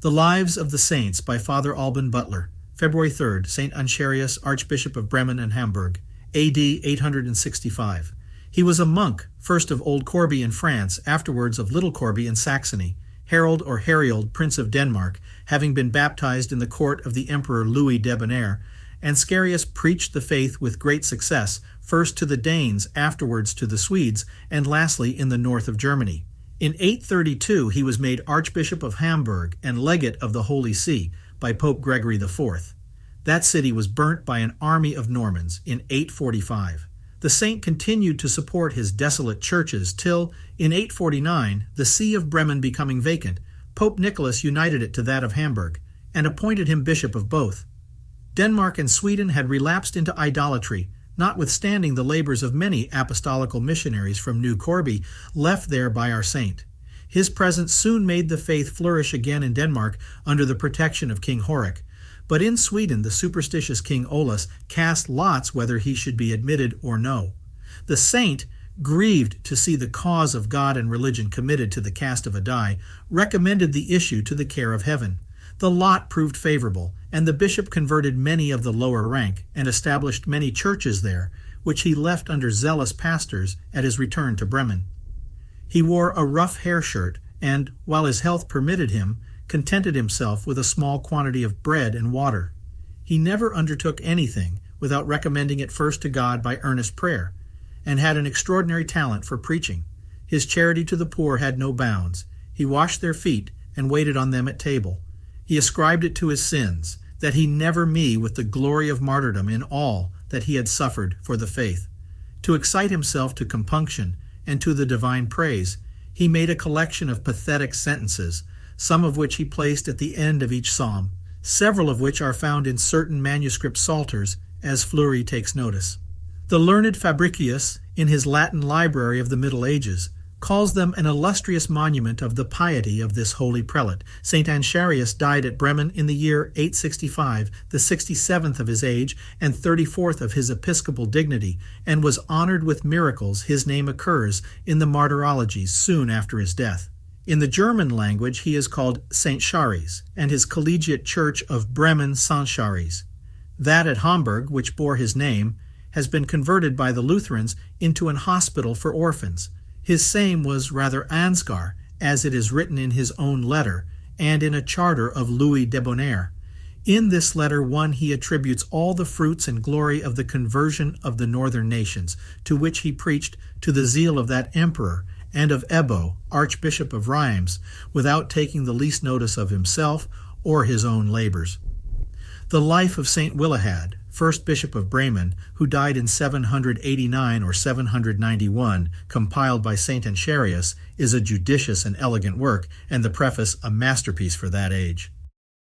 The Lives of the Saints by Father Alban Butler, February 3rd, St. Anscharius, Archbishop of Bremen and Hamburg, A.D. 865. He was a monk, first of Old Corbie in France, afterwards of Little Corbie in Saxony, Harold or Hariold, Prince of Denmark, having been baptized in the court of the Emperor Louis Debonair. Anscharius preached the faith with great success, first to the Danes, afterwards to the Swedes, and lastly in the north of Germany. In 832 he was made Archbishop of Hamburg and legate of the Holy See by Pope Gregory IV. That city was burnt by an army of Normans in 845. The saint continued to support his desolate churches till, in 849, the See of Bremen becoming vacant, Pope Nicholas united it to that of Hamburg, and appointed him bishop of both. Denmark and Sweden had relapsed into idolatry, notwithstanding the labors of many apostolical missionaries from New Corbie left there by our saint. His presence soon made the faith flourish again in Denmark under the protection of King Horik. But in Sweden, the superstitious King Olaus cast lots whether he should be admitted or no. The saint, grieved to see the cause of God and religion committed to the cast of a die, recommended the issue to the care of heaven. The lot proved favorable, and the bishop converted many of the lower rank and established many churches there, which he left under zealous pastors at his return to Bremen. He wore a rough hair shirt and, while his health permitted him, contented himself with a small quantity of bread and water. He never undertook anything without recommending it first to God by earnest prayer, and had an extraordinary talent for preaching. His charity to the poor had no bounds. He washed their feet and waited on them at table. He ascribed it to his sins, that he never me with the glory of martyrdom in all that he had suffered for the faith. To excite himself to compunction and to the divine praise, he made a collection of pathetic sentences, some of which he placed at the end of each psalm, several of which are found in certain manuscript psalters, as Fleury takes notice. The learned Fabricius, in his Latin library of the Middle Ages, calls them an illustrious monument of the piety of this holy prelate. St. Anscharius died at Bremen in the year 865, the 67th of his age and 34th of his episcopal dignity, and was honored with miracles. His name occurs in the martyrologies soon after his death. In the German language he is called St. Charis, and his collegiate church of Bremen St. Charis. That at Hamburg, which bore his name, has been converted by the Lutherans into an hospital for orphans. His same was rather Ansgar, as it is written in his own letter, and in a charter of Louis Debonair. In this letter he attributes all the fruits and glory of the conversion of the northern nations, to which he preached to the zeal of that emperor, and of Ebo, Archbishop of Reims, without taking the least notice of himself or his own labors. The Life of St. Willehad, first Bishop of Bremen, who died in 789 or 791, compiled by St. Anscharius, is a judicious and elegant work, and the preface a masterpiece for that age.